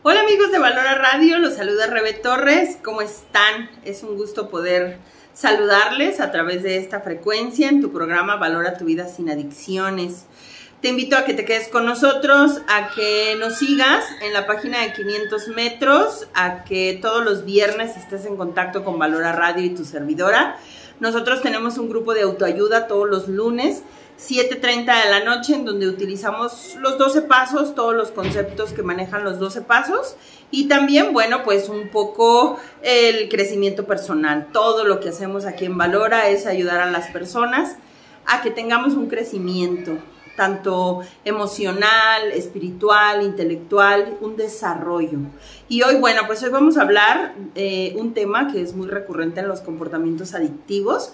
Hola amigos de Valora Radio, los saluda Rebe Torres. ¿Cómo están? Es un gusto poder saludarles a través de esta frecuencia en tu programa Valora tu vida sin adicciones. Te invito a que te quedes con nosotros, a que nos sigas en la página de 500 metros, a que todos los viernes estés en contacto con Valora Radio y tu servidora. Nosotros tenemos un grupo de autoayuda todos los lunes, 7:30 de la noche, en donde utilizamos los 12 pasos, todos los conceptos que manejan los 12 pasos y también, bueno, pues un poco el crecimiento personal. Todo lo que hacemos aquí en Valora es ayudar a las personas a que tengamos un crecimiento, tanto emocional, espiritual, intelectual, un desarrollo. Y hoy, bueno, pues hoy vamos a hablar un tema que es muy recurrente en los comportamientos adictivos,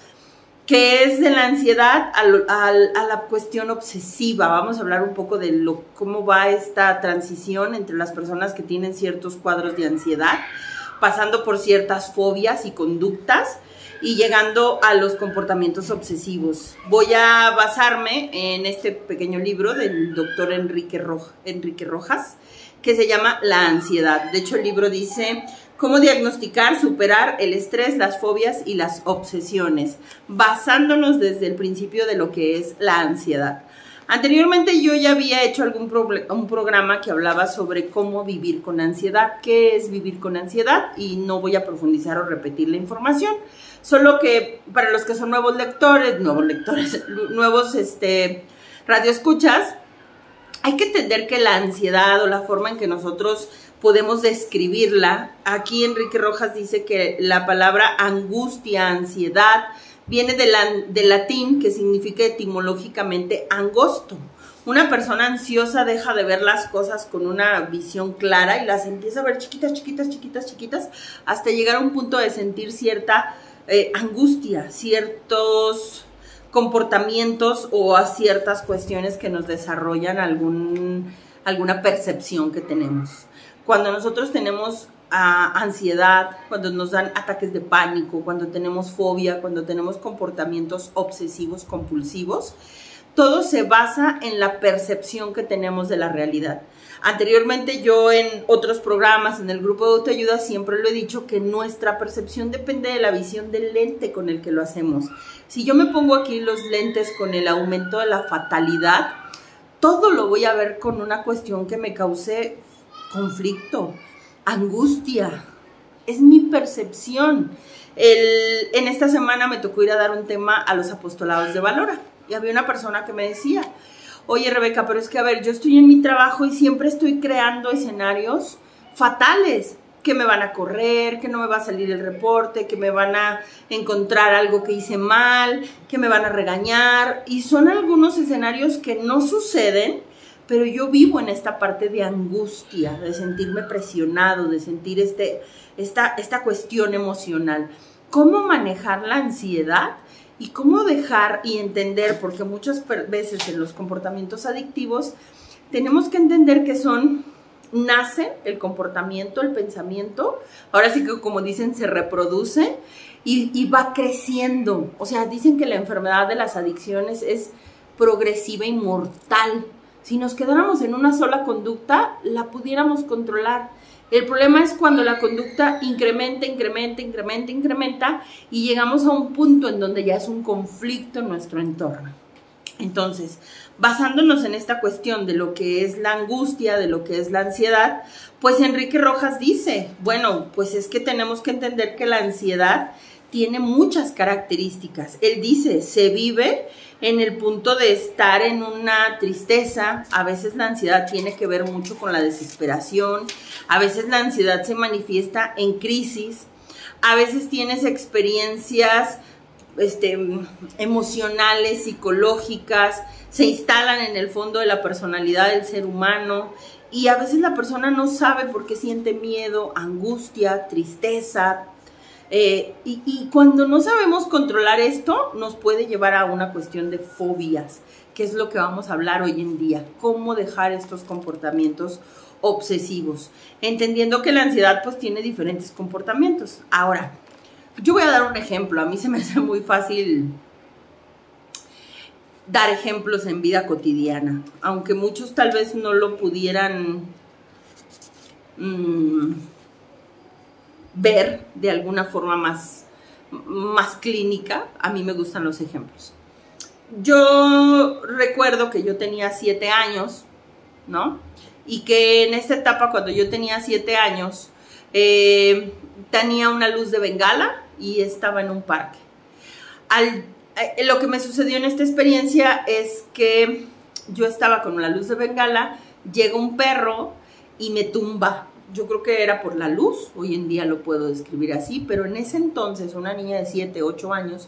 que es de la ansiedad a la cuestión obsesiva. Vamos a hablar un poco de cómo va esta transición entre las personas que tienen ciertos cuadros de ansiedad, pasando por ciertas fobias y conductas y llegando a los comportamientos obsesivos. Voy a basarme en este pequeño libro del doctor Enrique Rojas, que se llama La ansiedad. De hecho, el libro dice: cómo diagnosticar, superar el estrés, las fobias y las obsesiones, basándonos desde el principio de lo que es la ansiedad. Anteriormente yo ya había hecho un programa que hablaba sobre cómo vivir con ansiedad, qué es vivir con ansiedad, y no voy a profundizar o repetir la información, solo que para los que son nuevos radioescuchas, hay que entender que la ansiedad o la forma en que nosotros podemos describirla, aquí Enrique Rojas dice que la palabra angustia, ansiedad, viene del latín, que significa etimológicamente angosto. Una persona ansiosa deja de ver las cosas con una visión clara y las empieza a ver chiquitas, hasta llegar a un punto de sentir cierta angustia, ciertos comportamientos o a ciertas cuestiones que nos desarrollan alguna percepción que tenemos. Cuando nosotros tenemos ansiedad, cuando nos dan ataques de pánico, cuando tenemos fobia, cuando tenemos comportamientos obsesivos compulsivos, todo se basa en la percepción que tenemos de la realidad. Anteriormente yo en otros programas, en el grupo de autoayuda, siempre lo he dicho que nuestra percepción depende de la visión del lente con el que lo hacemos. Si yo me pongo aquí los lentes con el aumento de la fatalidad, todo lo voy a ver con una cuestión que me cause conflicto, angustia. Es mi percepción. En esta semana me tocó ir a dar un tema a los apostolados de Valora y había una persona que me decía: oye, Rebeca, pero es que, a ver, yo estoy en mi trabajo y siempre estoy creando escenarios fatales, que me van a correr, que no me va a salir el reporte, que me van a encontrar algo que hice mal, que me van a regañar, y son algunos escenarios que no suceden, pero yo vivo en esta parte de angustia, de sentirme presionado, de sentir esta cuestión emocional. ¿Cómo manejar la ansiedad? Y cómo dejar y entender, porque muchas veces en los comportamientos adictivos tenemos que entender que nace el comportamiento, el pensamiento, ahora sí que como dicen, se reproduce y va creciendo. O sea, dicen que la enfermedad de las adicciones es progresiva y mortal. Si nos quedáramos en una sola conducta, la pudiéramos controlar. El problema es cuando la conducta incrementa y llegamos a un punto en donde ya es un conflicto en nuestro entorno. Entonces, basándonos en esta cuestión de lo que es la angustia, de lo que es la ansiedad, pues Enrique Rojas dice, bueno, pues es que tenemos que entender que la ansiedad tiene muchas características. Él dice, se vive en el punto de estar en una tristeza. A veces la ansiedad tiene que ver mucho con la desesperación, a veces la ansiedad se manifiesta en crisis, a veces tienes experiencias emocionales, psicológicas, se instalan en el fondo de la personalidad del ser humano y a veces la persona no sabe por qué siente miedo, angustia, tristeza. Y cuando no sabemos controlar esto, nos puede llevar a una cuestión de fobias, que es lo que vamos a hablar hoy en día. Cómo dejar estos comportamientos obsesivos, entendiendo que la ansiedad pues tiene diferentes comportamientos. Ahora, yo voy a dar un ejemplo. A mí se me hace muy fácil dar ejemplos en vida cotidiana, aunque muchos tal vez no lo pudieran ver de alguna forma más clínica. A mí me gustan los ejemplos. Yo recuerdo que yo tenía 7 años, ¿no? Y que en esta etapa, cuando yo tenía 7 años, tenía una luz de bengala y estaba en un parque. Lo que me sucedió en esta experiencia es que yo estaba con la luz de bengala, llega un perro y me tumba. Yo creo que era por la luz, hoy en día lo puedo describir así, pero en ese entonces, una niña de 7, 8 años,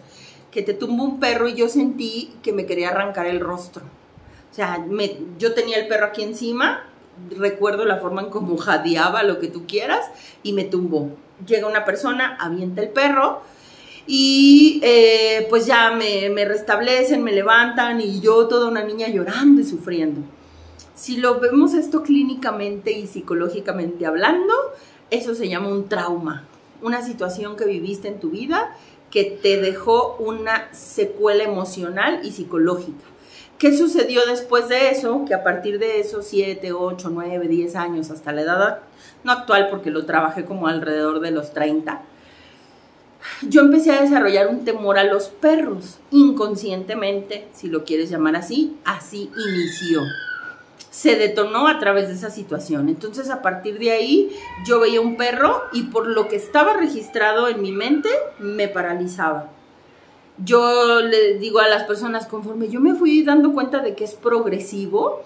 que te tumba un perro y yo sentí que me quería arrancar el rostro. O sea, yo tenía el perro aquí encima, recuerdo la forma en cómo jadeaba, lo que tú quieras, y me tumbó. Llega una persona, avienta el perro y pues ya me restablecen, me levantan y yo, toda una niña llorando y sufriendo. Si lo vemos esto clínicamente y psicológicamente hablando, eso se llama un trauma, una situación que viviste en tu vida que te dejó una secuela emocional y psicológica. ¿Qué sucedió después de eso? Que a partir de esos 7, 8, 9, 10 años, hasta la edad no actual, porque lo trabajé como alrededor de los 30, yo empecé a desarrollar un temor a los perros, inconscientemente, si lo quieres llamar así inició. Se detonó a través de esa situación. Entonces, a partir de ahí, yo veía un perro y por lo que estaba registrado en mi mente, me paralizaba. Yo le digo a las personas, conforme yo me fui dando cuenta de que es progresivo,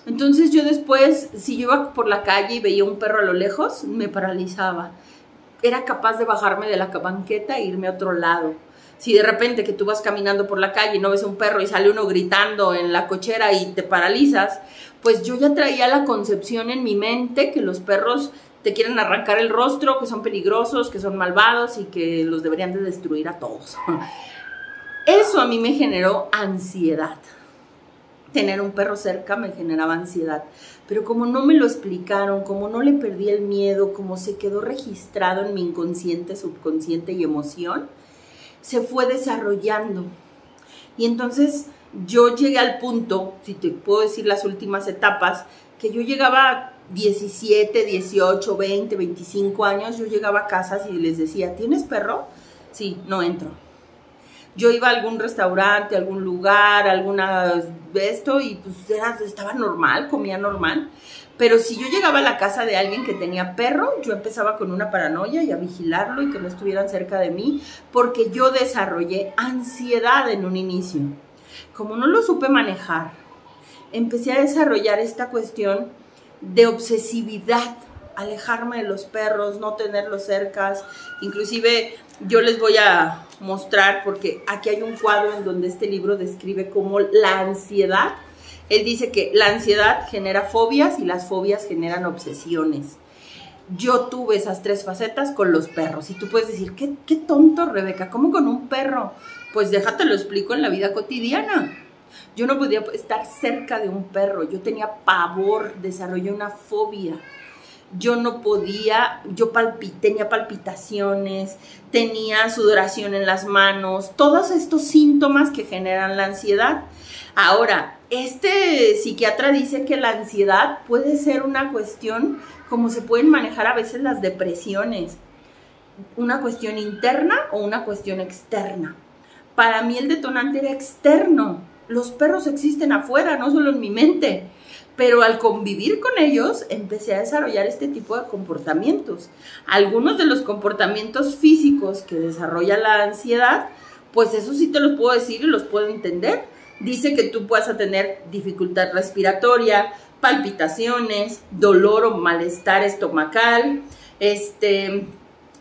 entonces yo después, si yo iba por la calle y veía un perro a lo lejos, me paralizaba. Era capaz de bajarme de la banqueta e irme a otro lado. Si de repente que tú vas caminando por la calle y no ves un perro y sale uno gritando en la cochera y te paralizas, pues yo ya traía la concepción en mi mente que los perros te quieren arrancar el rostro, que son peligrosos, que son malvados y que los deberían de destruir a todos. Eso a mí me generó ansiedad. Tener un perro cerca me generaba ansiedad. Pero como no me lo explicaron, como no le perdí el miedo, como se quedó registrado en mi inconsciente, subconsciente y emoción, se fue desarrollando. Y entonces yo llegué al punto, si te puedo decir las últimas etapas, que yo llegaba a 17, 18, 20, 25 años, yo llegaba a casas y les decía, ¿tienes perro? Sí, no entro. Yo iba a algún restaurante, a algún lugar, alguna de esto y pues estaba normal, comía normal. Pero si yo llegaba a la casa de alguien que tenía perro, yo empezaba con una paranoia y a vigilarlo y que no estuvieran cerca de mí, porque yo desarrollé ansiedad en un inicio. Como no lo supe manejar, empecé a desarrollar esta cuestión de obsesividad, alejarme de los perros, no tenerlos cerca. Inclusive yo les voy a mostrar, porque aquí hay un cuadro en donde este libro describe cómo la ansiedad, él dice que la ansiedad genera fobias y las fobias generan obsesiones. Yo tuve esas 3 facetas con los perros. Y tú puedes decir, qué tonto, Rebeca, ¿cómo con un perro? Pues déjate lo explico en la vida cotidiana. Yo no podía estar cerca de un perro. Yo tenía pavor, desarrollé una fobia. Yo no podía, tenía palpitaciones, tenía sudoración en las manos, todos estos síntomas que generan la ansiedad. Ahora, este psiquiatra dice que la ansiedad puede ser una cuestión, como se pueden manejar a veces las depresiones, una cuestión interna o una cuestión externa. Para mí el detonante era externo. Los perros existen afuera, no solo en mi mente. Pero al convivir con ellos, empecé a desarrollar este tipo de comportamientos. Algunos de los comportamientos físicos que desarrolla la ansiedad, pues eso sí te los puedo decir y los puedo entender. Dice que tú puedas tener dificultad respiratoria, palpitaciones, dolor o malestar estomacal,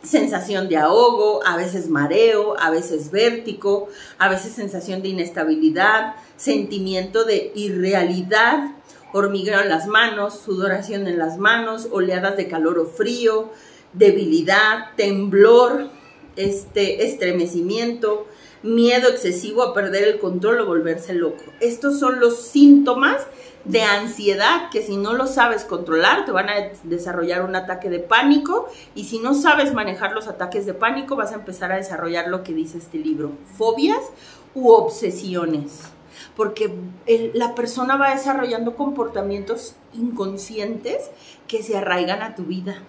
sensación de ahogo, a veces mareo, a veces vértigo, a veces sensación de inestabilidad, sentimiento de irrealidad, hormigueo en las manos, sudoración en las manos, oleadas de calor o frío, debilidad, temblor, estremecimiento, miedo excesivo a perder el control o volverse loco. Estos son los síntomas de ansiedad que si no lo sabes controlar te van a desarrollar un ataque de pánico, y si no sabes manejar los ataques de pánico vas a empezar a desarrollar lo que dice este libro, fobias u obsesiones. porque la persona va desarrollando comportamientos inconscientes que se arraigan a tu vida.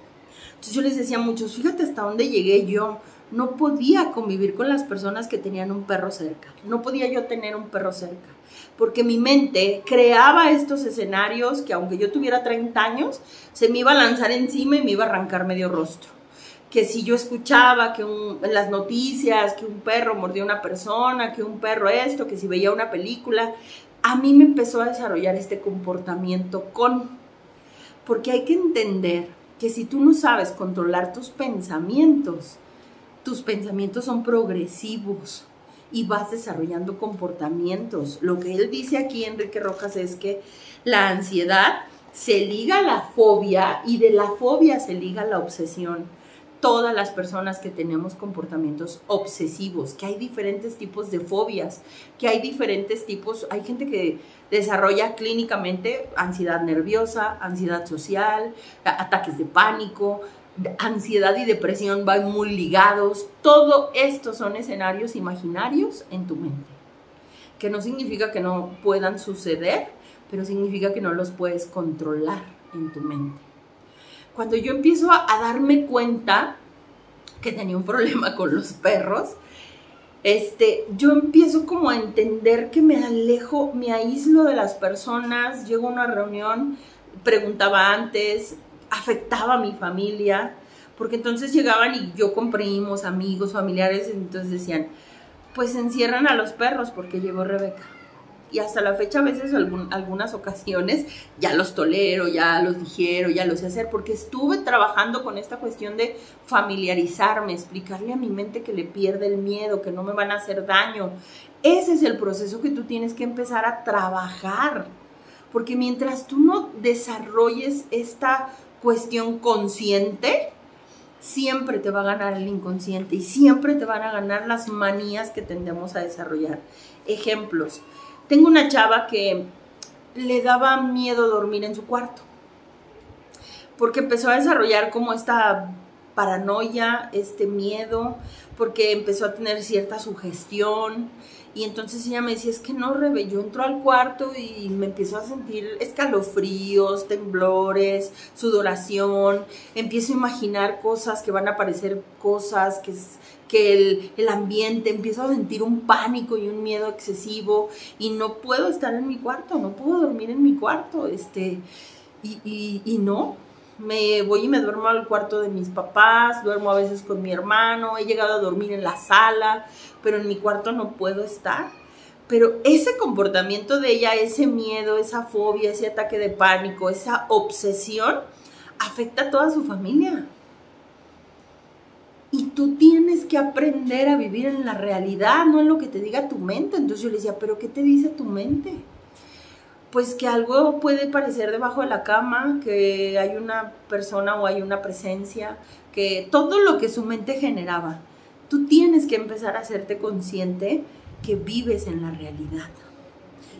Entonces yo les decía a muchos, fíjate hasta dónde llegué yo. No podía convivir con las personas que tenían un perro cerca. No podía yo tener un perro cerca. Porque mi mente creaba estos escenarios que aunque yo tuviera 30 años, se me iba a lanzar encima y me iba a arrancar medio rostro. Que si yo escuchaba que en las noticias que un perro mordió a una persona, que un perro esto, que si veía una película, a mí me empezó a desarrollar este comportamiento porque hay que entender que si tú no sabes controlar tus pensamientos son progresivos y vas desarrollando comportamientos. Lo que él dice aquí, Enrique Rojas, es que la ansiedad se liga a la fobia y de la fobia se liga a la obsesión. Todas las personas que tenemos comportamientos obsesivos, que hay diferentes tipos de fobias, que hay diferentes tipos, hay gente que desarrolla clínicamente ansiedad nerviosa, ansiedad social, ataques de pánico, ansiedad y depresión van muy ligados. Todo esto son escenarios imaginarios en tu mente, que no significa que no puedan suceder, pero significa que no los puedes controlar en tu mente. Cuando yo empiezo a darme cuenta que tenía un problema con los perros, yo empiezo como a entender que me alejo, me aíslo de las personas, llego a una reunión, preguntaba antes, afectaba a mi familia, porque entonces llegaban y yo con primos, amigos, familiares, entonces decían, pues encierran a los perros porque llegó Rebeca. Y hasta la fecha a veces, algunas ocasiones, ya los tolero, ya los digiero, ya los sé hacer, porque estuve trabajando con esta cuestión de familiarizarme, explicarle a mi mente que le pierde el miedo, que no me van a hacer daño. Ese es el proceso que tú tienes que empezar a trabajar, porque mientras tú no desarrolles esta cuestión consciente, siempre te va a ganar el inconsciente y siempre te van a ganar las manías que tendemos a desarrollar. Ejemplos. Tengo una chava que le daba miedo dormir en su cuarto, porque empezó a desarrollar como esta paranoia, este miedo, porque empezó a tener cierta sugestión. Y entonces ella me decía, es que no, Rebe, yo entro al cuarto y me empiezo a sentir escalofríos, temblores, sudoración, empiezo a imaginar cosas que van a aparecer, cosas que el ambiente, empiezo a sentir un pánico y un miedo excesivo y no puedo estar en mi cuarto, no puedo dormir en mi cuarto, y no. Me voy y me duermo al cuarto de mis papás, duermo a veces con mi hermano, he llegado a dormir en la sala, pero en mi cuarto no puedo estar. Pero ese comportamiento de ella, ese miedo, esa fobia, ese ataque de pánico, esa obsesión, afecta a toda su familia. Y tú tienes que aprender a vivir en la realidad, no en lo que te diga tu mente. Entonces yo le decía, ¿pero qué te dice tu mente? Pues que algo puede parecer debajo de la cama, que hay una persona o hay una presencia, que todo lo que su mente generaba. Tú tienes que empezar a hacerte consciente que vives en la realidad,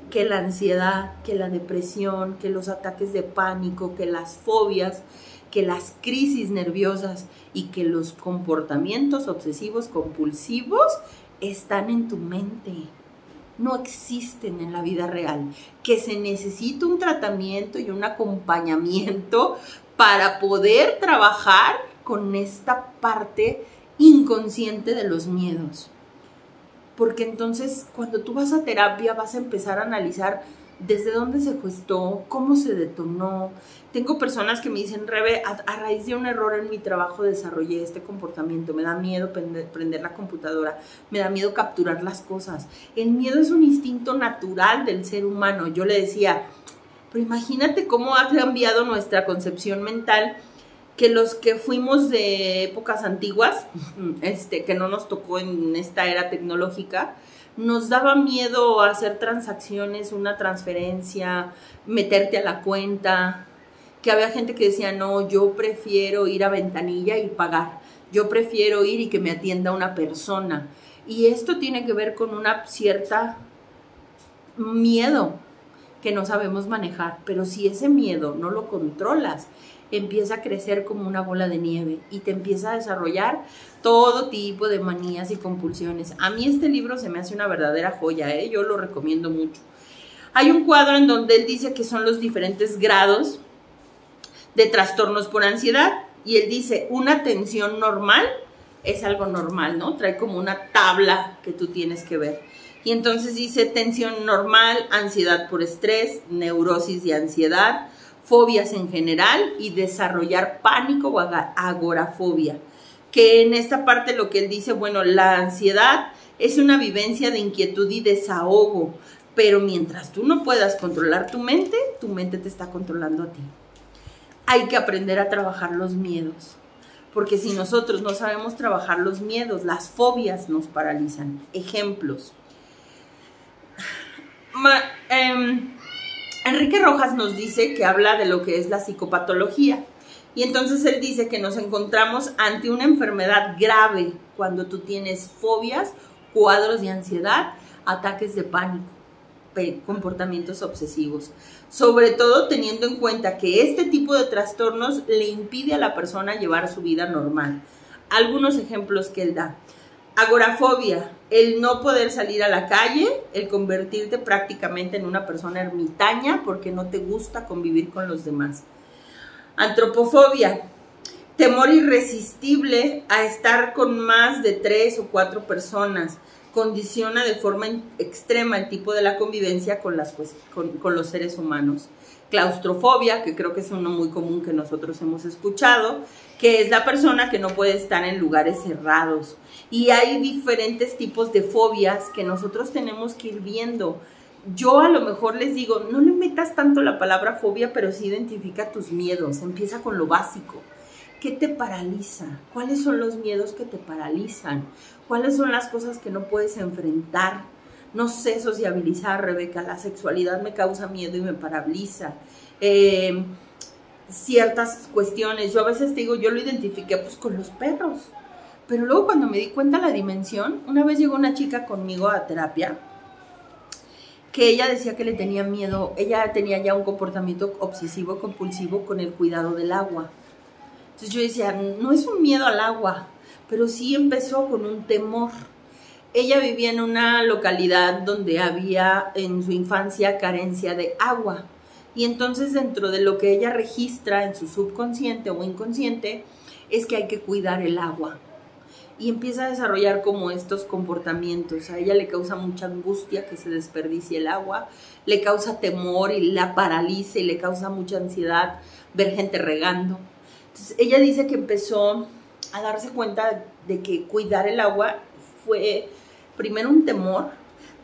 que la ansiedad, que la depresión, que los ataques de pánico, que las fobias, que las crisis nerviosas y que los comportamientos obsesivos compulsivos están en tu mente. No existen en la vida real, que se necesita un tratamiento y un acompañamiento para poder trabajar con esta parte inconsciente de los miedos. Porque entonces cuando tú vas a terapia vas a empezar a analizar desde dónde se gestó, cómo se detonó. Tengo personas que me dicen, Rebe, a raíz de un error en mi trabajo desarrollé este comportamiento, me da miedo prender la computadora, me da miedo capturar las cosas. El miedo es un instinto natural del ser humano. Yo le decía, pero imagínate cómo ha cambiado nuestra concepción mental, que los que fuimos de épocas antiguas, que no nos tocó en esta era tecnológica, nos daba miedo hacer transacciones, una transferencia, meterte a la cuenta, que había gente que decía, no, yo prefiero ir a ventanilla y pagar, yo prefiero ir y que me atienda una persona. Y esto tiene que ver con una cierta miedo que no sabemos manejar, pero si ese miedo no lo controlas, empieza a crecer como una bola de nieve y te empieza a desarrollar todo tipo de manías y compulsiones. A mí este libro se me hace una verdadera joya, yo lo recomiendo mucho. Hay un cuadro en donde él dice que son los diferentes grados de trastornos por ansiedad y él dice, una tensión normal es algo normal, ¿no? Trae como una tabla que tú tienes que ver. Y entonces dice tensión normal, ansiedad por estrés, neurosis y ansiedad, fobias en general y desarrollar pánico o agorafobia. Que en esta parte lo que él dice, bueno, la ansiedad es una vivencia de inquietud y desahogo, pero mientras tú no puedas controlar tu mente te está controlando a ti. Hay que aprender a trabajar los miedos, porque si nosotros no sabemos trabajar los miedos, las fobias nos paralizan. Ejemplos. Enrique Rojas nos dice que habla de lo que es la psicopatología y entonces él dice que nos encontramos ante una enfermedad grave cuando tú tienes fobias, cuadros de ansiedad, ataques de pánico, comportamientos obsesivos, sobre todo teniendo en cuenta que este tipo de trastornos le impide a la persona llevar su vida normal. Algunos ejemplos que él da. Agorafobia, el no poder salir a la calle, el convertirte prácticamente en una persona ermitaña porque no te gusta convivir con los demás. Antropofobia, temor irresistible a estar con más de 3 o 4 personas, condiciona de forma extrema el tipo de la convivencia con los seres humanos. Claustrofobia, que creo que es uno muy común que nosotros hemos escuchado, que es la persona que no puede estar en lugares cerrados. Y hay diferentes tipos de fobias que nosotros tenemos que ir viendo. Yo a lo mejor les digo, no le metas tanto la palabra fobia, pero sí identifica tus miedos. Empieza con lo básico. ¿Qué te paraliza? ¿Cuáles son los miedos que te paralizan? ¿Cuáles son las cosas que no puedes enfrentar? No sé sociabilizar, Rebeca, la sexualidad me causa miedo y me paraliza. Ciertas cuestiones, yo a veces te digo, yo lo identifiqué pues con los perros. Pero luego cuando me di cuenta la dimensión, una vez llegó una chica conmigo a terapia, que ella decía que le tenía miedo, ella tenía ya un comportamiento obsesivo compulsivo con el cuidado del agua. Entonces yo decía, no es un miedo al agua, pero sí empezó con un temor. Ella vivía en una localidad donde había en su infancia carencia de agua. Y entonces dentro de lo que ella registra en su subconsciente o inconsciente es que hay que cuidar el agua. Y empieza a desarrollar como estos comportamientos. A ella le causa mucha angustia que se desperdicie el agua, le causa temor y la paraliza y le causa mucha ansiedad ver gente regando. Entonces ella dice que empezó a darse cuenta de que cuidar el agua fue primero un temor,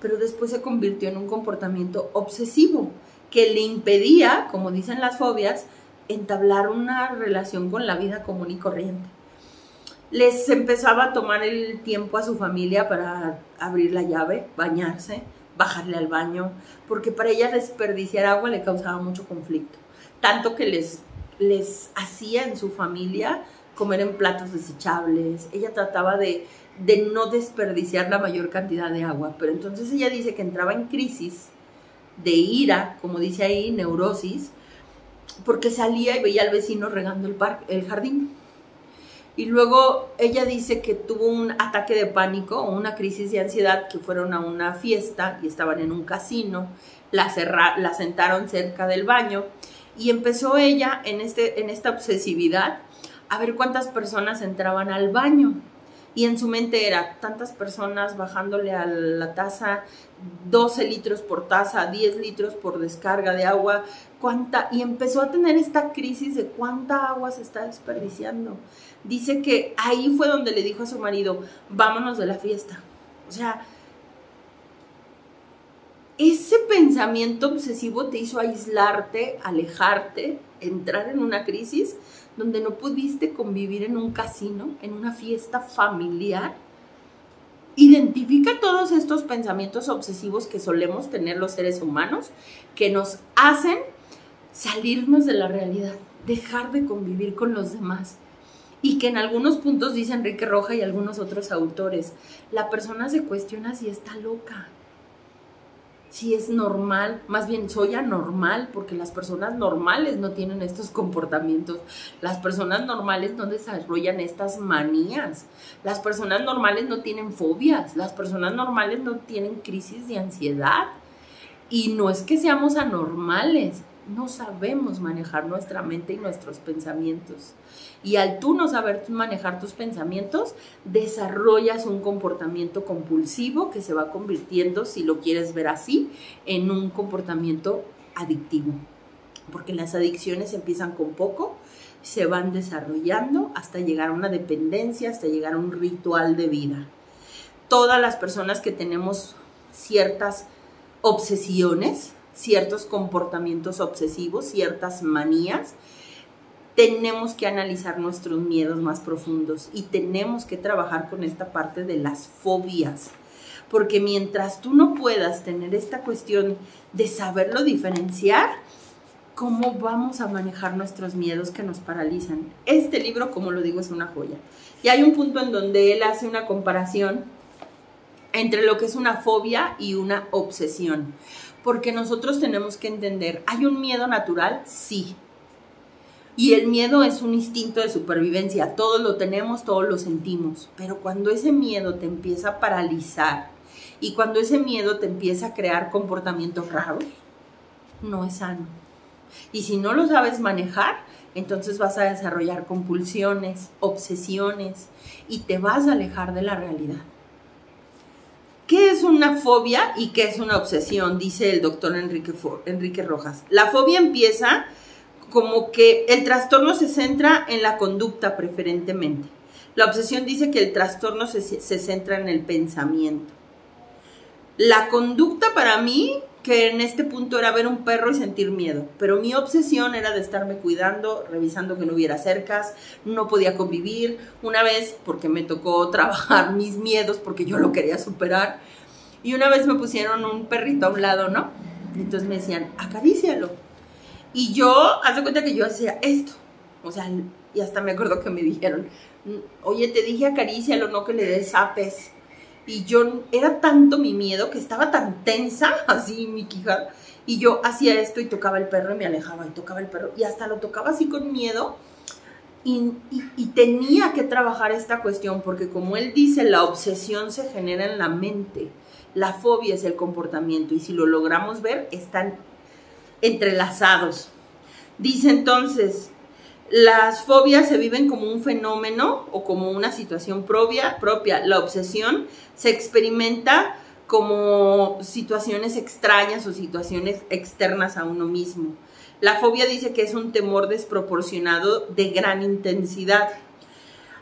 pero después se convirtió en un comportamiento obsesivo que le impedía, como dicen las fobias, entablar una relación con la vida común y corriente. Les empezaba a tomar el tiempo a su familia para abrir la llave, bañarse, bajarle al baño, porque para ella desperdiciar agua le causaba mucho conflicto. Tanto que les hacía en su familia comer en platos desechables. Ella trataba de no desperdiciar la mayor cantidad de agua, pero entonces ella dice que entraba en crisis de ira, como dice ahí, neurosis, porque salía y veía al vecino regando el jardín. Y luego ella dice que tuvo un ataque de pánico o una crisis de ansiedad, que fueron a una fiesta y estaban en un casino, la sentaron cerca del baño y empezó ella en esta obsesividad a ver cuántas personas entraban al baño. Y en su mente era tantas personas bajándole a la taza, 12 litros por taza, 10 litros por descarga de agua, y empezó a tener esta crisis de cuánta agua se está desperdiciando. Dice que ahí fue donde le dijo a su marido, vámonos de la fiesta. O sea, ese pensamiento obsesivo te hizo aislarte, alejarte, entrar en una crisis donde no pudiste convivir en un casino, en una fiesta familiar. Identifica todos estos pensamientos obsesivos que solemos tener los seres humanos, que nos hacen salirnos de la realidad, dejar de convivir con los demás. Y que en algunos puntos, dice Enrique Rojas y algunos otros autores, la persona se cuestiona si está loca. si es normal, más bien soy anormal, porque las personas normales no tienen estos comportamientos, las personas normales no desarrollan estas manías, las personas normales no tienen fobias, las personas normales no tienen crisis de ansiedad, y no es que seamos anormales, no sabemos manejar nuestra mente y nuestros pensamientos. Y al tú no saber manejar tus pensamientos, desarrollas un comportamiento compulsivo que se va convirtiendo, si lo quieres ver así, en un comportamiento adictivo. Porque las adicciones empiezan con poco, se van desarrollando hasta llegar a una dependencia, hasta llegar a un ritual de vida. Todas las personas que tenemos ciertas obsesiones, ciertos comportamientos obsesivos, ciertas manías, tenemos que analizar nuestros miedos más profundos y tenemos que trabajar con esta parte de las fobias, porque mientras tú no puedas tener esta cuestión de saberlo diferenciar, ¿cómo vamos a manejar nuestros miedos que nos paralizan? Este libro, como lo digo, es una joya. Y hay un punto en donde él hace una comparación entre lo que es una fobia y una obsesión, porque nosotros tenemos que entender, ¿hay un miedo natural? Sí. Y el miedo es un instinto de supervivencia, todos lo tenemos, todos lo sentimos, pero cuando ese miedo te empieza a paralizar y cuando ese miedo te empieza a crear comportamientos raros, no es sano. Y si no lo sabes manejar, entonces vas a desarrollar compulsiones, obsesiones y te vas a alejar de la realidad. ¿Qué es una fobia y qué es una obsesión? Dice el doctor Enrique Rojas. La fobia empieza como que el trastorno se centra en la conducta preferentemente. La obsesión dice que el trastorno se centra en el pensamiento. La conducta para mí, que en este punto era ver un perro y sentir miedo, pero mi obsesión era de estarme cuidando, revisando que no hubiera cercas, no podía convivir. Una vez, porque me tocó trabajar mis miedos, porque yo lo quería superar, y una vez me pusieron un perrito a un lado, ¿no? Entonces me decían, acarícialo. Y yo, haz de cuenta que yo hacía esto, o sea, y hasta me acuerdo que me dijeron, oye, te dije acarícialo, no que le des zapes. Y yo, era tanto mi miedo que estaba tan tensa, así mi quijada, y yo hacía esto y tocaba el perro y me alejaba, y tocaba el perro, y hasta lo tocaba así con miedo, y tenía que trabajar esta cuestión, porque como él dice, la obsesión se genera en la mente, la fobia es el comportamiento, y si lo logramos ver, están entrelazados. Dice entonces, las fobias se viven como un fenómeno o como una situación propia. La obsesión se experimenta como situaciones extrañas o situaciones externas a uno mismo. La fobia dice que es un temor desproporcionado de gran intensidad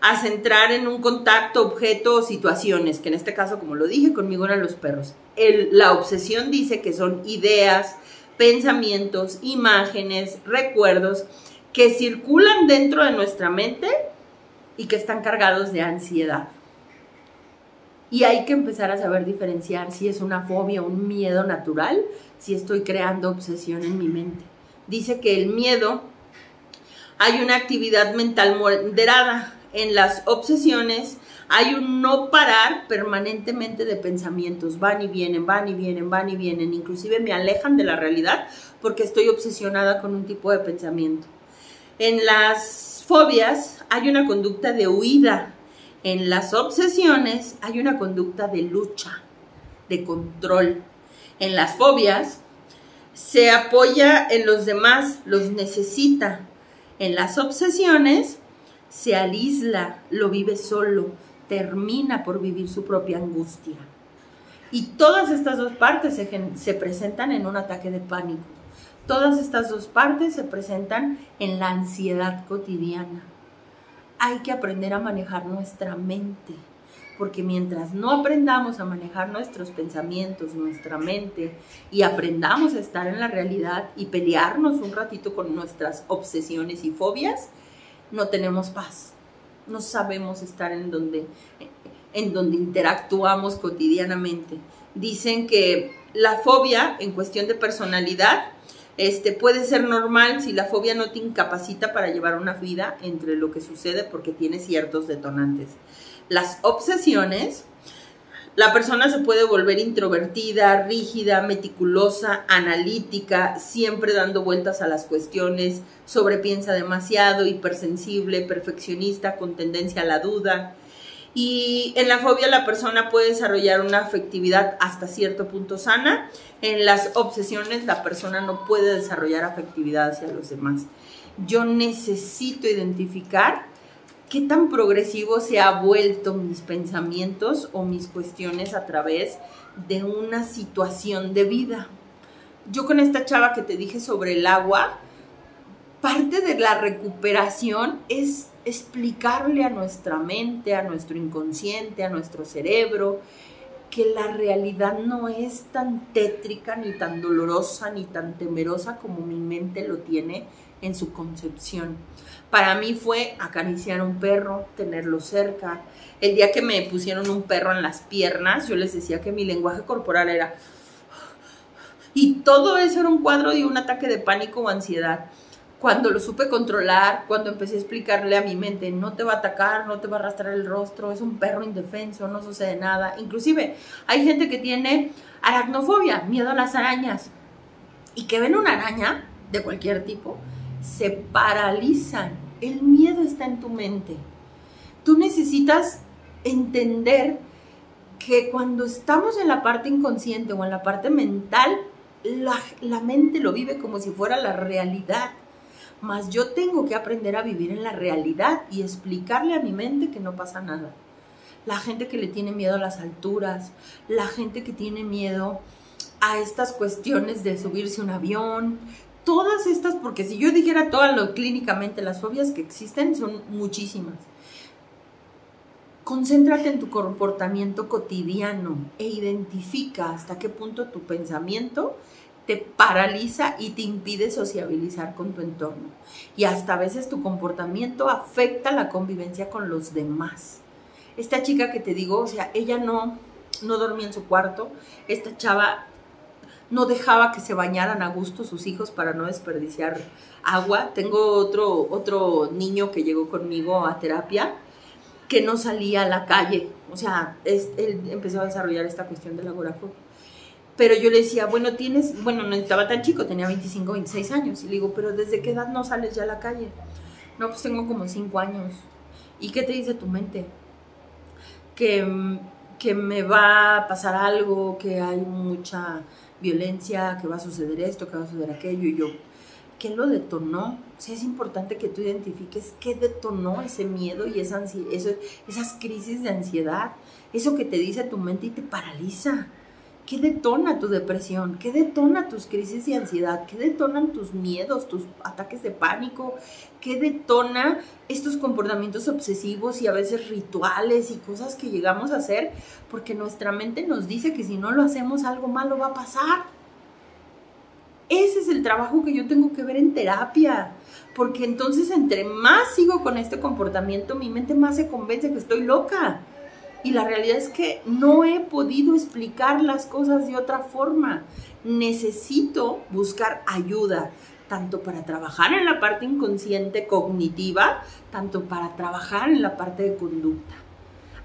a centrar en un contacto, objeto o situaciones, que en este caso, como lo dije, conmigo eran los perros. La obsesión dice que son ideas, pensamientos, imágenes, recuerdos que circulan dentro de nuestra mente y que están cargados de ansiedad. Y hay que empezar a saber diferenciar si es una fobia o un miedo natural, si estoy creando obsesión en mi mente. Dice que el miedo, hay una actividad mental moderada. En las obsesiones hay un no parar permanentemente de pensamientos, van y vienen, van y vienen, van y vienen, inclusive me alejan de la realidad porque estoy obsesionada con un tipo de pensamiento. En las fobias hay una conducta de huida, en las obsesiones hay una conducta de lucha, de control. En las fobias se apoya en los demás, los necesita. En las obsesiones se aísla, lo vive solo, termina por vivir su propia angustia. Y todas estas dos partes se presentan en un ataque de pánico. Todas estas dos partes se presentan en la ansiedad cotidiana. Hay que aprender a manejar nuestra mente, porque mientras no aprendamos a manejar nuestros pensamientos, nuestra mente, y aprendamos a estar en la realidad y pelearnos un ratito con nuestras obsesiones y fobias, no tenemos paz. No sabemos estar en donde interactuamos cotidianamente. Dicen que la fobia, en cuestión de personalidad, puede ser normal si la fobia no te incapacita para llevar una vida entre lo que sucede porque tiene ciertos detonantes. Las obsesiones, La persona se puede volver introvertida, rígida, meticulosa, analítica, siempre dando vueltas a las cuestiones, sobrepiensa demasiado, hipersensible, perfeccionista, con tendencia a la duda. Y en la fobia la persona puede desarrollar una afectividad hasta cierto punto sana. En las obsesiones la persona no puede desarrollar afectividad hacia los demás. Yo necesito identificar qué tan progresivo se ha vuelto mis pensamientos o mis cuestiones a través de una situación de vida. Yo con esta chava que te dije sobre el agua, parte de la recuperación es explicarle a nuestra mente, a nuestro inconsciente, a nuestro cerebro, que la realidad no es tan tétrica, ni tan dolorosa, ni tan temerosa como mi mente lo tiene en su concepción. Para mí fue acariciar un perro, tenerlo cerca. El día que me pusieron un perro en las piernas, yo les decía que mi lenguaje corporal era... Y todo eso era un cuadro de un ataque de pánico o ansiedad. Cuando lo supe controlar, cuando empecé a explicarle a mi mente, no te va a atacar, no te va a arrastrar el rostro, es un perro indefenso, no sucede nada. Inclusive hay gente que tiene aracnofobia, miedo a las arañas, y que ven una araña de cualquier tipo, se paralizan. El miedo está en tu mente. Tú necesitas entender que cuando estamos en la parte inconsciente o en la parte mental, la mente lo vive como si fuera la realidad. Mas yo tengo que aprender a vivir en la realidad y explicarle a mi mente que no pasa nada. La gente que le tiene miedo a las alturas, la gente que tiene miedo a estas cuestiones de subirse a un avión, todas estas, porque si yo dijera todas clínicamente las fobias que existen son muchísimas. Concéntrate en tu comportamiento cotidiano e identifica hasta qué punto tu pensamiento te paraliza y te impide sociabilizar con tu entorno. Y hasta a veces tu comportamiento afecta la convivencia con los demás. Esta chica que te digo, o sea, ella no dormía en su cuarto. Esta chava no dejaba que se bañaran a gusto sus hijos para no desperdiciar agua. Tengo otro niño que llegó conmigo a terapia que no salía a la calle. O sea, él empezó a desarrollar esta cuestión de la agorafobia. Pero yo le decía, no estaba tan chico, tenía 25, 26 años. Y le digo, pero ¿desde qué edad no sales ya a la calle? No, pues tengo como 5 años. ¿Y qué te dice tu mente? Que me va a pasar algo, que hay mucha violencia, que va a suceder esto, que va a suceder aquello. Y yo, ¿qué lo detonó? O sea, es importante que tú identifiques qué detonó ese miedo y esas crisis de ansiedad. Eso que te dice tu mente y te paraliza. ¿Qué detona tu depresión? ¿Qué detona tus crisis de ansiedad? ¿Qué detonan tus miedos, tus ataques de pánico? ¿Qué detona estos comportamientos obsesivos y a veces rituales y cosas que llegamos a hacer? Porque nuestra mente nos dice que si no lo hacemos algo malo va a pasar. Ese es el trabajo que yo tengo que ver en terapia. Porque entonces entre más sigo con este comportamiento, mi mente más se convence que estoy loca. Y la realidad es que no he podido explicar las cosas de otra forma. Necesito buscar ayuda, tanto para trabajar en la parte inconsciente cognitiva, tanto para trabajar en la parte de conducta.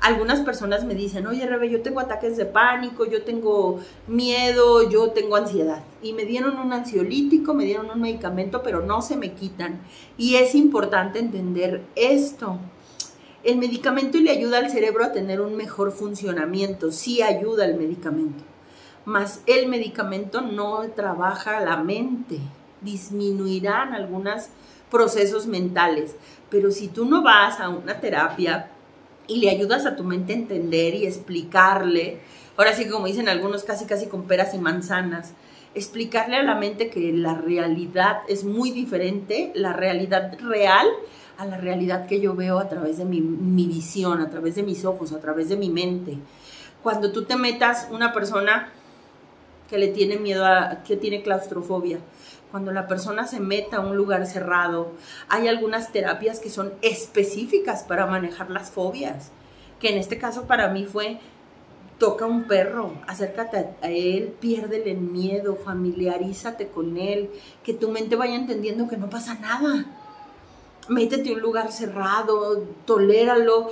Algunas personas me dicen, oye, Rebe, yo tengo ataques de pánico, yo tengo miedo, yo tengo ansiedad. Y me dieron un ansiolítico, me dieron un medicamento, pero no se me quitan. Y es importante entender esto. El medicamento le ayuda al cerebro a tener un mejor funcionamiento, sí ayuda el medicamento, mas el medicamento no trabaja la mente, disminuirán algunos procesos mentales, pero si tú no vas a una terapia y le ayudas a tu mente a entender y explicarle, ahora sí como dicen algunos, casi con peras y manzanas, explicarle a la mente que la realidad es muy diferente, la realidad real, a la realidad que yo veo a través de mi visión, a través de mis ojos, a través de mi mente. Cuando tú te metas una persona que le tiene miedo que tiene claustrofobia, cuando la persona se meta a un lugar cerrado, hay algunas terapias que son específicas para manejar las fobias, que en este caso para mí fue, toca un perro, acércate a él, piérdele el miedo, familiarízate con él, que tu mente vaya entendiendo que no pasa nada. Métete a un lugar cerrado, toléralo,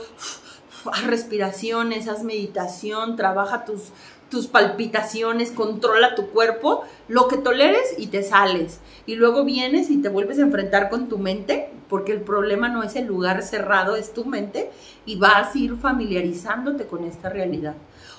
haz respiraciones, haz meditación, trabaja tus palpitaciones, controla tu cuerpo, lo que toleres y te sales. Y luego vienes y te vuelves a enfrentar con tu mente, porque el problema no es el lugar cerrado, es tu mente, y vas a ir familiarizándote con esta realidad.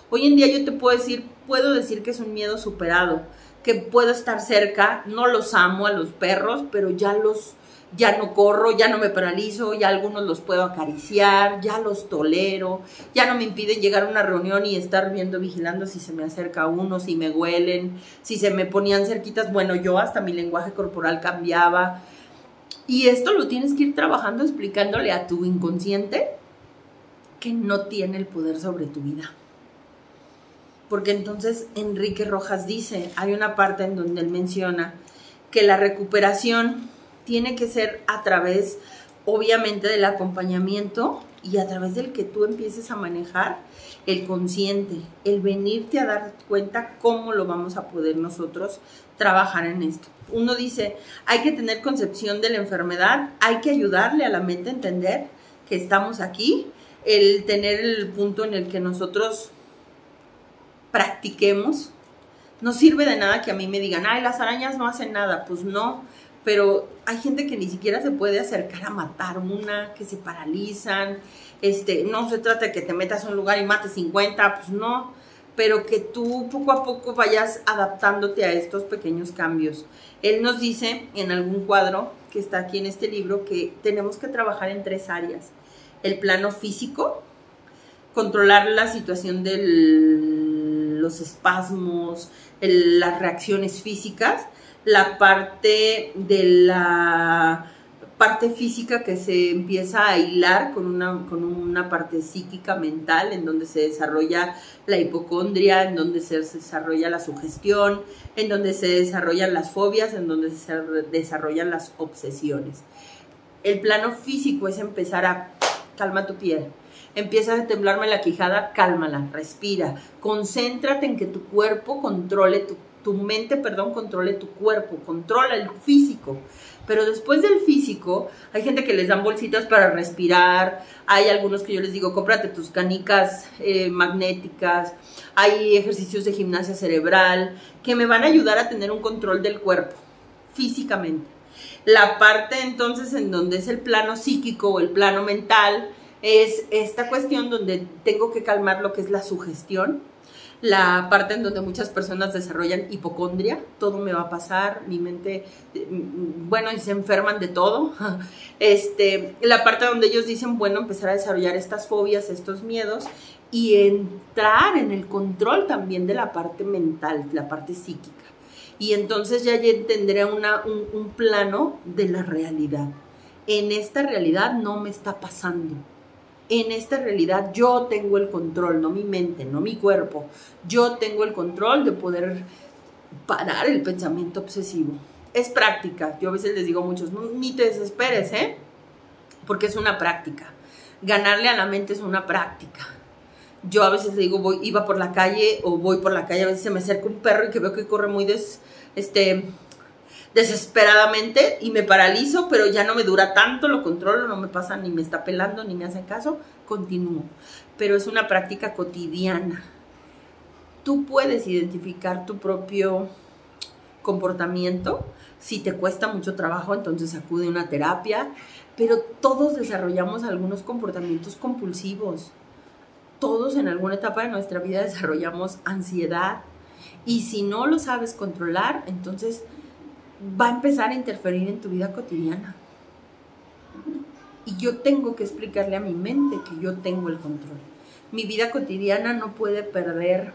Hoy en día yo te puedo decir que es un miedo superado, que puedo estar cerca, no los amo a los perros, pero ya no corro, ya no me paralizo, ya algunos los puedo acariciar, ya los tolero, ya no me impiden llegar a una reunión y estar vigilando si se me acerca uno, si me huelen, si se me ponían cerquitas, bueno, yo hasta mi lenguaje corporal cambiaba. Y esto lo tienes que ir trabajando explicándole a tu inconsciente que no tiene el poder sobre tu vida. Porque entonces Enrique Rojas dice, hay una parte en donde él menciona que la recuperación tiene que ser a través, obviamente, del acompañamiento y a través del que tú empieces a manejar el consciente, el venirte a dar cuenta cómo lo vamos a poder nosotros trabajar en esto. Uno dice, hay que tener concepción de la enfermedad, hay que ayudarle a la mente a entender que estamos aquí, el tener el punto en el que nosotros practiquemos. No sirve de nada que a mí me digan, ay, las arañas no hacen nada, pues no. Pero hay gente que ni siquiera se puede acercar a matar una, que se paralizan. No se trata de que te metas a un lugar y mates 50, pues no. Pero que tú poco a poco vayas adaptándote a estos pequeños cambios. Él nos dice en algún cuadro que está aquí en este libro que tenemos que trabajar en 3 áreas. El plano físico, controlar la situación de los espasmos, las reacciones físicas, la parte de la parte física que se empieza a hilar con una parte psíquica mental, en donde se desarrolla la hipocondria, en donde se desarrolla la sugestión, en donde se desarrollan las fobias, en donde se desarrollan las obsesiones. El plano físico es empezar a calma tu piel. Empieza a temblarme la quijada, cálmala, respira. Concéntrate en que tu cuerpo controle, tu mente, controle tu cuerpo, controla el físico. Pero después del físico, hay gente que les dan bolsitas para respirar, hay algunos que yo les digo, cómprate tus canicas magnéticas, hay ejercicios de gimnasia cerebral que me van a ayudar a tener un control del cuerpo, físicamente. La parte entonces en donde es el plano psíquico o el plano mental, es esta cuestión donde tengo que calmar lo que es la sugestión, la parte en donde muchas personas desarrollan hipocondria, todo me va a pasar, mi mente, bueno, y se enferman de todo. La parte donde ellos dicen, bueno, empezar a desarrollar estas fobias, estos miedos, y entrar en el control también de la parte mental, la parte psíquica. Y entonces ya tendré un plano de la realidad. En esta realidad no me está pasando. En esta realidad yo tengo el control, no mi mente, no mi cuerpo. Yo tengo el control de poder parar el pensamiento obsesivo. Es práctica. Yo a veces les digo a muchos, ni te desesperes, porque es una práctica. Ganarle a la mente es una práctica. Yo a veces le digo, iba por la calle o voy por la calle, a veces se me acerca un perro y que veo que corre muy desesperadamente y me paralizo, pero ya no me dura tanto, lo controlo, no me pasa, ni me está pelando, ni me hacen caso, continúo. Pero es una práctica cotidiana. Tú puedes identificar tu propio comportamiento. Si te cuesta mucho trabajo, entonces acude a una terapia, pero todos desarrollamos algunos comportamientos compulsivos. Todos en alguna etapa de nuestra vida desarrollamos ansiedad y si no lo sabes controlar, entonces va a empezar a interferir en tu vida cotidiana. Y yo tengo que explicarle a mi mente que yo tengo el control. Mi vida cotidiana no puede perder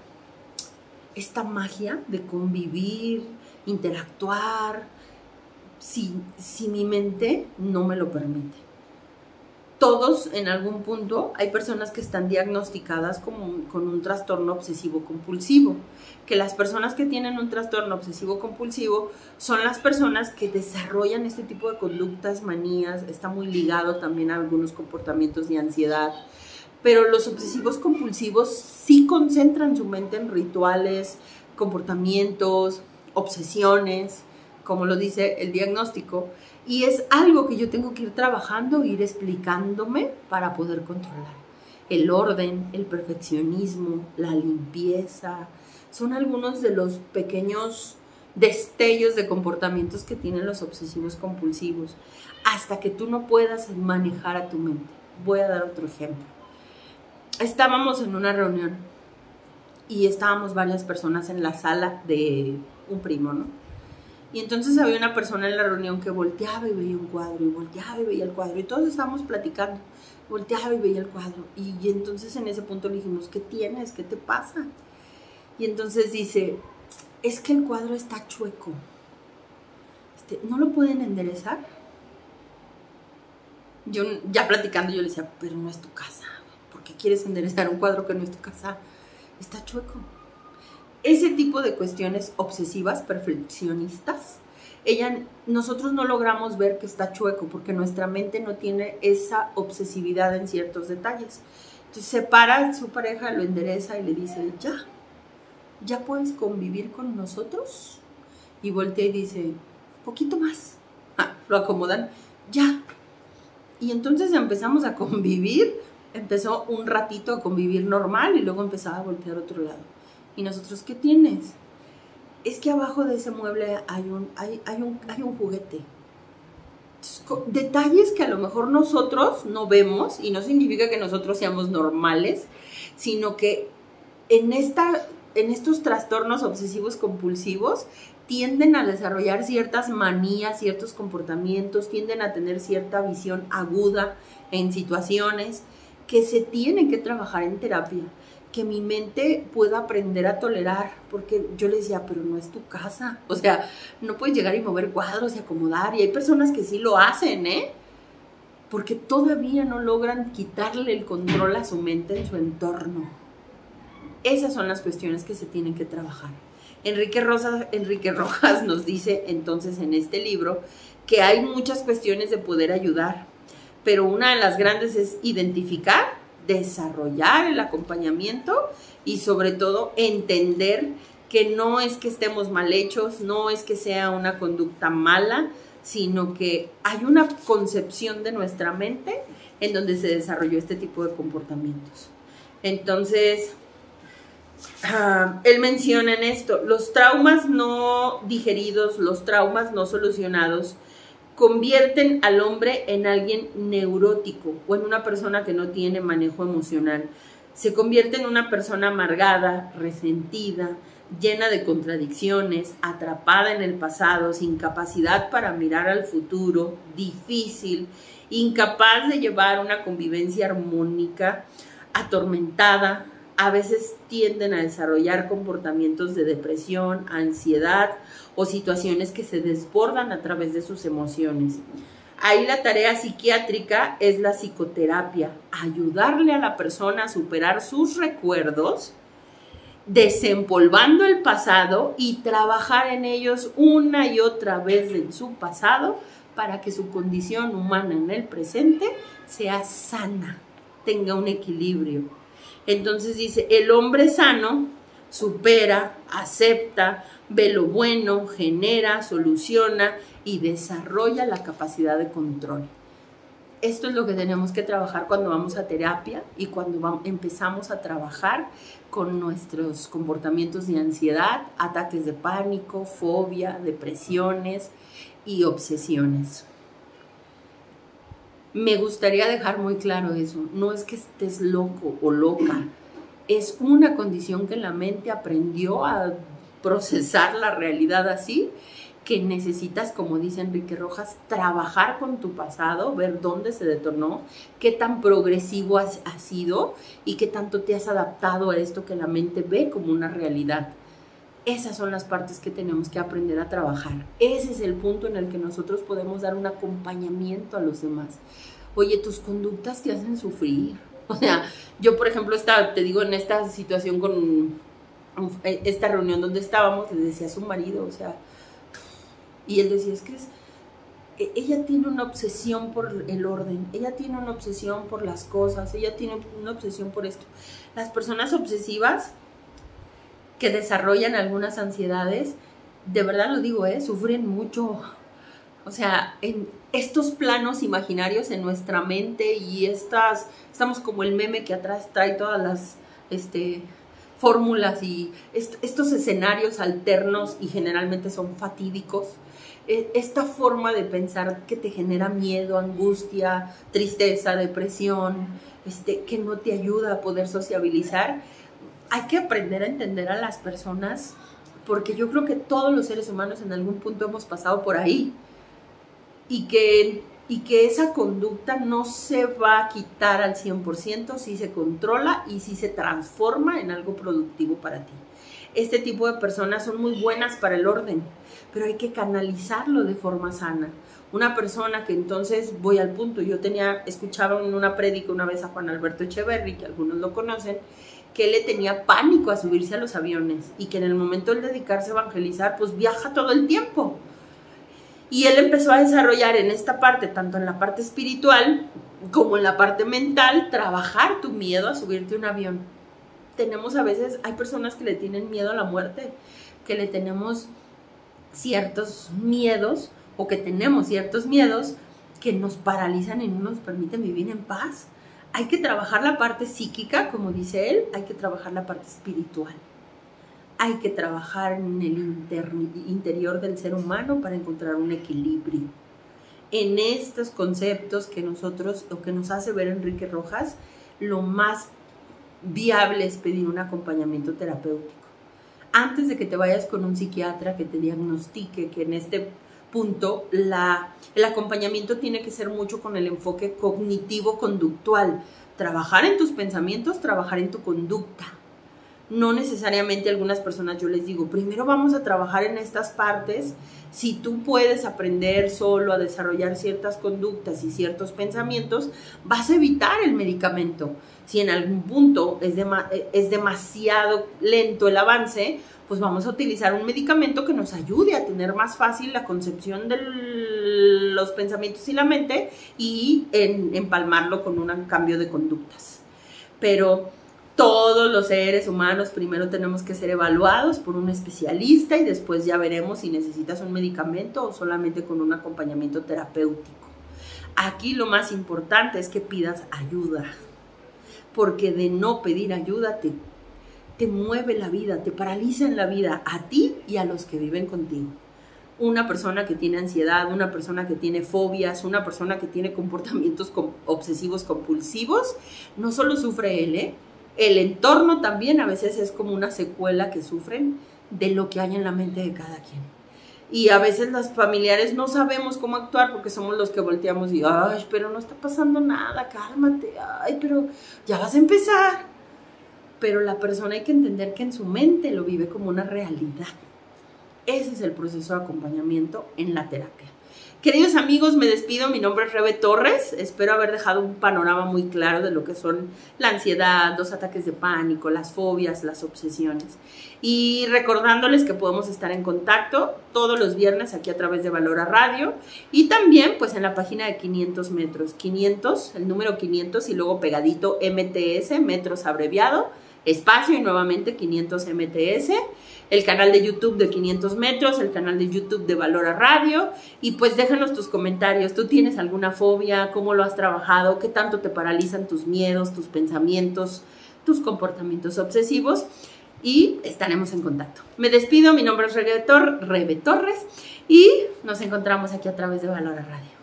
esta magia de convivir, interactuar, si mi mente no me lo permite. Todos en algún punto hay personas que están diagnosticadas con un trastorno obsesivo compulsivo, que las personas que tienen un trastorno obsesivo compulsivo son las personas que desarrollan este tipo de conductas, manías, está muy ligado también a algunos comportamientos de ansiedad, pero los obsesivos compulsivos sí concentran su mente en rituales, comportamientos, obsesiones, como lo dice el diagnóstico, y es algo que yo tengo que ir trabajando, ir explicándome para poder controlar. el orden, el perfeccionismo, la limpieza. Son algunos de los pequeños destellos de comportamientos que tienen los obsesivos compulsivos, hasta que tú no puedas manejar a tu mente. Voy a dar otro ejemplo. Estábamos en una reunión y estábamos varias personas en la sala de un primo, ¿no? Y entonces había una persona en la reunión que volteaba y veía un cuadro, y volteaba y veía el cuadro, y todos estábamos platicando, volteaba y veía el cuadro, y entonces en ese punto le dijimos, ¿qué tienes? ¿Qué te pasa? Y entonces dice, es que el cuadro está chueco, ¿no lo pueden enderezar? Yo ya platicando, yo le decía, pero no es tu casa, ¿por qué quieres enderezar un cuadro que no es tu casa? Está chueco. Ese tipo de cuestiones obsesivas, perfeccionistas, nosotros no logramos ver que está chueco porque nuestra mente no tiene esa obsesividad en ciertos detalles. Entonces se para su pareja, lo endereza y le dice, ¿ya puedes convivir con nosotros? Y voltea y dice, poquito más. Lo acomodan, ya. Y entonces empezamos a convivir, empezó un ratito a convivir normal y luego empezaba a voltear a otro lado. Y nosotros, ¿qué tienes? Es que abajo de ese mueble hay un juguete. Entonces, detalles que a lo mejor nosotros no vemos, y no significa que nosotros seamos normales, sino que en estos trastornos obsesivos compulsivos tienden a desarrollar ciertas manías, ciertos comportamientos, tienden a tener cierta visión aguda en situaciones que se tienen que trabajar en terapia, que mi mente pueda aprender a tolerar, porque yo le decía, pero no es tu casa, o sea, no puedes llegar y mover cuadros y acomodar, y hay personas que sí lo hacen, porque todavía no logran quitarle el control a su mente en su entorno. Esas son las cuestiones que se tienen que trabajar. Enrique Rojas nos dice entonces en este libro que hay muchas cuestiones de poder ayudar, pero una de las grandes es identificar, desarrollar el acompañamiento y sobre todo entender que no es que estemos mal hechos, no es que sea una conducta mala, sino que hay una concepción de nuestra mente en donde se desarrolló este tipo de comportamientos. Entonces, él menciona en esto, los traumas no digeridos, los traumas no solucionados, convierten al hombre en alguien neurótico o en una persona que no tiene manejo emocional. Se convierte en una persona amargada, resentida, llena de contradicciones, atrapada en el pasado, sin capacidad para mirar al futuro, difícil, incapaz de llevar una convivencia armónica, atormentada. A veces tienden a desarrollar comportamientos de depresión, ansiedad o situaciones que se desbordan a través de sus emociones. Ahí la tarea psiquiátrica es la psicoterapia, ayudarle a la persona a superar sus recuerdos, desempolvando el pasado y trabajar en ellos una y otra vez en su pasado para que su condición humana en el presente sea sana, tenga un equilibrio. Entonces dice, el hombre sano supera, acepta, ve lo bueno, genera, soluciona y desarrolla la capacidad de control. Esto es lo que tenemos que trabajar cuando vamos a terapia y cuando empezamos a trabajar con nuestros comportamientos de ansiedad, ataques de pánico, fobia, depresiones y obsesiones. Me gustaría dejar muy claro eso, no es que estés loco o loca, es una condición que la mente aprendió a procesar la realidad así, que necesitas, como dice Enrique Rojas, trabajar con tu pasado, ver dónde se detonó, qué tan progresivo has sido y qué tanto te has adaptado a esto que la mente ve como una realidad. Esas son las partes que tenemos que aprender a trabajar. Ese es el punto en el que nosotros podemos dar un acompañamiento a los demás. Oye, tus conductas te hacen sufrir. O sea, yo por ejemplo, te digo, en esta situación con esta reunión donde estábamos, le decía a su marido, o sea, y él decía, es que ella tiene una obsesión por el orden, ella tiene una obsesión por las cosas, ella tiene una obsesión por esto. Las personas obsesivas que desarrollan algunas ansiedades, de verdad lo digo, sufren mucho. O sea, en estos planos imaginarios en nuestra mente y estamos como el meme que atrás trae todas las fórmulas y estos escenarios alternos y generalmente son fatídicos. Esta forma de pensar que te genera miedo, angustia, tristeza, depresión, que no te ayuda a poder sociabilizar. Hay que aprender a entender a las personas porque yo creo que todos los seres humanos en algún punto hemos pasado por ahí y que esa conducta no se va a quitar al 100% si se controla y si se transforma en algo productivo para ti. Este tipo de personas son muy buenas para el orden, pero hay que canalizarlo de forma sana. Una persona que entonces, voy al punto, escuchaba en una prédica una vez a Juan Alberto Echeverry, que algunos lo conocen, que él le tenía pánico a subirse a los aviones y que en el momento de dedicarse a evangelizar, pues viaja todo el tiempo. Y él empezó a desarrollar en esta parte, tanto en la parte espiritual como en la parte mental, trabajar tu miedo a subirte a un avión. Hay personas que le tienen miedo a la muerte, que le tenemos ciertos miedos o que tenemos ciertos miedos que nos paralizan y no nos permiten vivir en paz. Hay que trabajar la parte psíquica, como dice él, hay que trabajar la parte espiritual. Hay que trabajar en el interior del ser humano para encontrar un equilibrio. En estos conceptos que nos hace ver Enrique Rojas, lo más viable es pedir un acompañamiento terapéutico. Antes de que te vayas con un psiquiatra que te diagnostique, que en este punto el acompañamiento tiene que ser mucho con el enfoque cognitivo-conductual. Trabajar en tus pensamientos, trabajar en tu conducta. No necesariamente algunas personas yo les digo, primero vamos a trabajar en estas partes. Si tú puedes aprender solo a desarrollar ciertas conductas y ciertos pensamientos, vas a evitar el medicamento. Si en algún punto es demasiado lento el avance, pues vamos a utilizar un medicamento que nos ayude a tener más fácil la concepción de los pensamientos y la mente y empalmarlo con un cambio de conductas. Pero todos los seres humanos primero tenemos que ser evaluados por un especialista y después ya veremos si necesitas un medicamento o solamente con un acompañamiento terapéutico. Aquí lo más importante es que pidas ayuda, porque de no pedir ayuda te mueve la vida, te paraliza en la vida a ti y a los que viven contigo. Una persona que tiene ansiedad, una persona que tiene fobias, una persona que tiene comportamientos obsesivos compulsivos, no solo sufre él, el entorno también a veces es como una secuela que sufren de lo que hay en la mente de cada quien. Y a veces los familiares no sabemos cómo actuar porque somos los que volteamos y, ay, pero no está pasando nada, cálmate, ay, pero ya vas a empezar. Pero la persona hay que entender que en su mente lo vive como una realidad. Ese es el proceso de acompañamiento en la terapia. Queridos amigos, me despido. Mi nombre es Rebe Torres. Espero haber dejado un panorama muy claro de lo que son la ansiedad, los ataques de pánico, las fobias, las obsesiones. Y recordándoles que podemos estar en contacto todos los viernes aquí a través de Valora Radio y también pues en la página de 500 metros. 500, el número 500 y luego pegadito MTS, metros abreviado, espacio y nuevamente 500 MTS. El canal de YouTube de 500 metros, el canal de YouTube de Valora Radio y pues déjanos tus comentarios. ¿Tú tienes alguna fobia? ¿Cómo lo has trabajado? ¿Qué tanto te paralizan tus miedos, tus pensamientos, tus comportamientos obsesivos? Y estaremos en contacto. Me despido, mi nombre es Rebe Torres y nos encontramos aquí a través de Valora Radio.